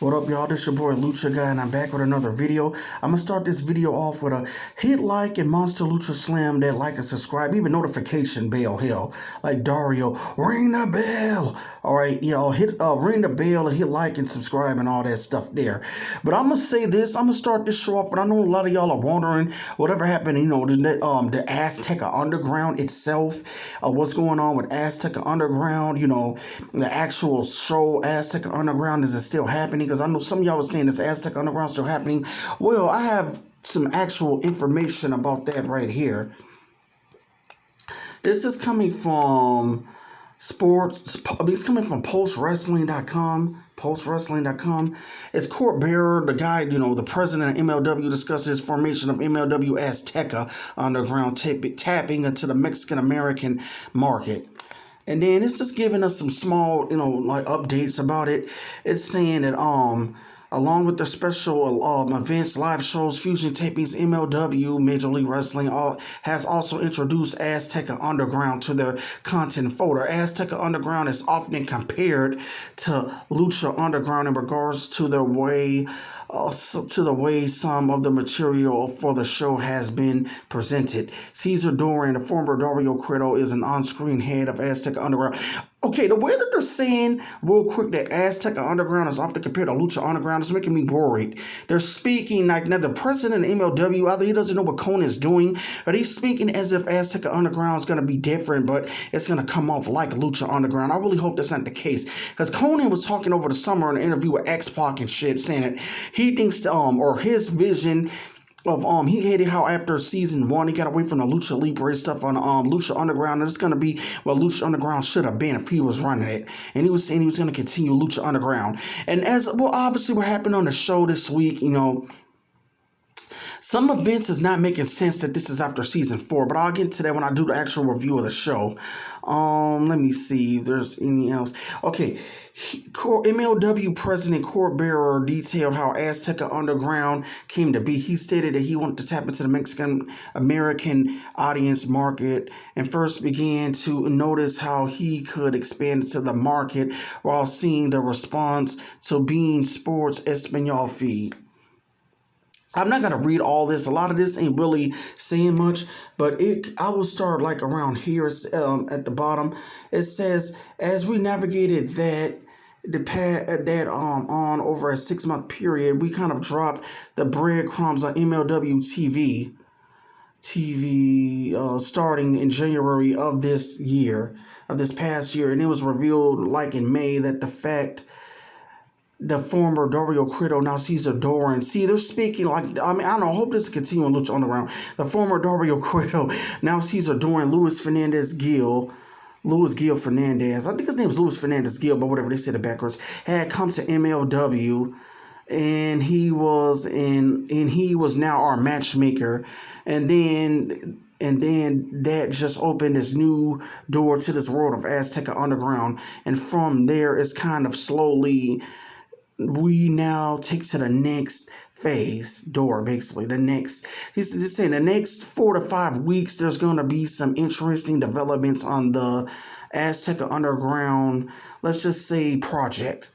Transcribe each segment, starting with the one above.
What up, y'all? This your boy Lucha Guy, and I'm back with another video. I'm gonna start this video off with a hit like and Monster Lucha Slam that like and subscribe, even notification bell. Hell, like Dario, ring the bell. All right, y'all hit ring the bell and hit like and subscribe and all that stuff there. But I'm gonna say this. I'm gonna start this show off, and I know a lot of y'all are wondering whatever happened. The Azteca Underground itself. What's going on with Azteca Underground? The actual show Azteca Underground, is it still happening? Because I know some of y'all was saying this Azteca Underground still happening. Well, I have some actual information about that right here. This is coming from it's coming from postwrestling.com. Postwrestling.com. It's Court Bearer, the guy, the president of MLW, discusses formation of MLW Azteca Underground, tapping into the Mexican American market. And then it's just giving us some small, like updates about it. It's saying that along with the special events, live shows, fusion tapings, MLW, Major League Wrestling, has also introduced Azteca Underground to their content folder. Azteca Underground is often compared to Lucha Underground in regards to the way some of the material for the show has been presented. Caesar Dorian, the former Dario Cueto, is an on-screen head of Azteca Underground. Okay, the way that they're saying real quick that Azteca Underground is often compared to Lucha Underground is making me worried. They're speaking like now the president of MLW, either he doesn't know what Conan is doing, but he's speaking as if Azteca Underground is going to be different, but it's going to come off like Lucha Underground. I really hope that's not the case, because Conan was talking over the summer in an interview with X-Pac and shit, saying that he thinks or his vision of he hated how after season 1 he got away from the Lucha Libre stuff on Lucha Underground, and it's gonna be what Lucha Underground should have been if he was running it. And he was saying he was gonna continue Lucha Underground. And as well, obviously what happened on the show this week, some events is not making sense that this is after season 4, but I'll get into that when I do the actual review of the show. Let me see if there's anything else. Okay, MLW President Court Bearer detailed how Azteca Underground came to be. He stated that he wanted to tap into the Mexican American audience market and first began to notice how he could expand into the market while seeing the response to Bein Sports Espanol feed. I'm not gonna read all this. A lot of this ain't really saying much, but I will start like around here at the bottom. It says, as we navigated that on over a 6-month period, we kind of dropped the breadcrumbs on MLW TV starting in January of this past year, and it was revealed like in May that the former Dario Cueto, now Caesar Dorian. See, they're speaking like, I don't know, I hope this continues on Lucha Underground. The former Dario Cueto, now Caesar Dorian, Luis Gil Fernandez, I think his name is Luis Fernandez Gil, but whatever, they said it backwards, had come to MLW, and he was now our matchmaker, and then that just opened this new door to this world of Azteca Underground, and from there it's kind of slowly we now take to the next phase door, basically. He's just saying the next 4 to 5 weeks, there's going to be some interesting developments on the Azteca Underground, let's just say, project.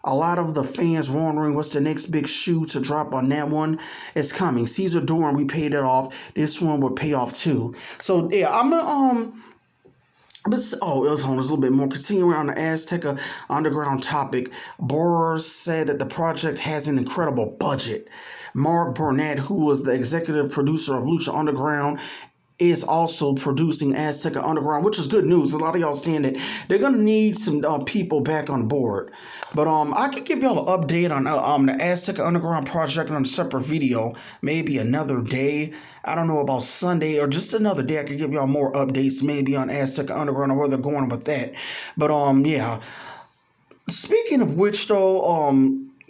A lot of the fans wondering what's the next big shoe to drop on that one. It's coming. Caesar Dorian, we paid it off. This one would pay off too. So yeah, I'm gonna there's a little bit more. Continuing on the Azteca Underground topic, Boris said that the project has an incredible budget. Mark Burnett, who was the executive producer of Lucha Underground, is also producing Azteca Underground, which is good news. A lot of y'all saying that they're gonna need some people back on board. But I could give y'all an update on the Azteca Underground project on a separate video, maybe another day. I don't know about Sunday or just another day. I could give y'all more updates, maybe on Azteca Underground or where they're going with that. But yeah. Speaking of which, though,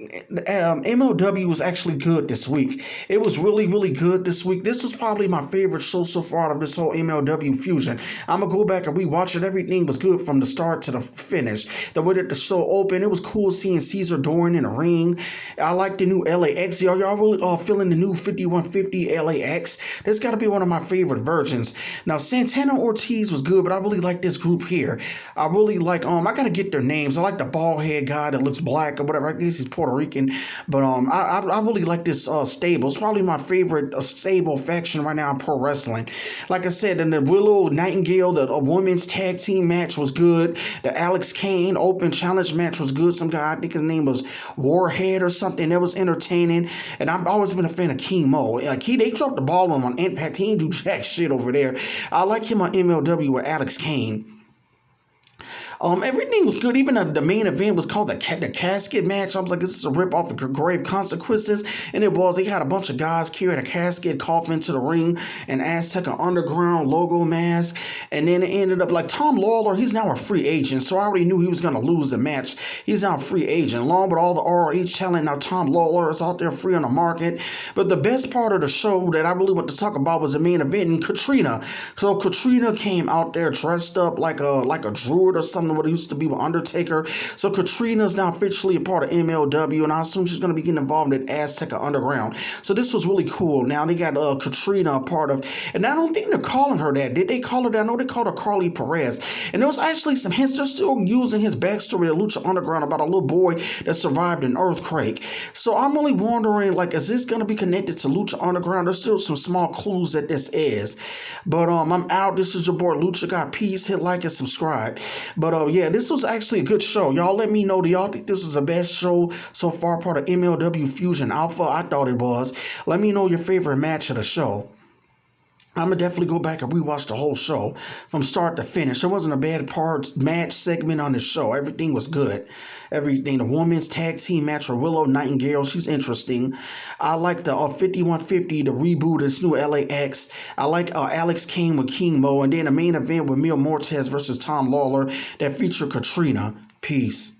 MLW was actually good this week. It was really, really good this week. This was probably my favorite show so far out of this whole MLW fusion. I'm going to go back and rewatch it. Everything was good from the start to the finish. The way that the show opened, it was cool seeing Caesar Dorian in the ring. I like the new LAX. Y'all really feeling the new 5150 LAX? This got to be one of my favorite versions. Now, Santana Ortiz was good, but I really like this group here. I really like, I got to get their names. I like the bald head guy that looks black or whatever. I guess he's Puerto Puerto Rican, but I really like this stable. It's probably my favorite stable faction right now in pro wrestling. Like I said, in the Willow Nightingale, the women's tag team match was good. The Alex Kane Open Challenge match was good. Some guy, I think his name was Warhead or something, that was entertaining. And I've always been a fan of King Mo. Like they dropped the ball on Impact. He didn't do jack shit over there. I like him on MLW with Alex Kane. Everything was good. Even the main event was called the casket match. I was like, this is a rip off of Grave Consequences, and it was. They had a bunch of guys carrying a casket, coffin to the ring, an Azteca Underground logo mask, and then it ended up like Tom Lawler. He's now a free agent, so I already knew he was going to lose the match. He's now a free agent, along with all the ROH talent. Now Tom Lawler is out there free on the market. But the best part of the show that I really want to talk about was the main event and Katrina. So Katrina came out there dressed up like a druid or something. What it used to be with Undertaker. So Katrina's now officially a part of MLW, and I assume she's going to be getting involved in Azteca Underground. So this was really cool. Now they got Katrina a part of, and I don't think they're calling her that. Did they call her that? I know they called her Carly Perez. And there was actually some hints. They're still using his backstory of Lucha Underground about a little boy that survived an earthquake. So I'm really wondering, like, is this going to be connected to Lucha Underground? There's still some small clues that this is. But I'm out. This is your boy Lucha God. Peace. Hit like and subscribe. But yeah, this was actually a good show. Y'all let me know. Do y'all think this was the best show so far, part of MLW Fusion Alpha? I thought it was. Let me know your favorite match of the show. I'm going to definitely go back and rewatch the whole show from start to finish. There wasn't a bad match segment on the show. Everything was good. Everything. The women's tag team match with Willow Nightingale. She's interesting. I like the 5150, the reboot of this new LAX. I like Alex Kane with King Mo. And then the main event with Mil Mortez versus Tom Lawler that featured Katrina. Peace.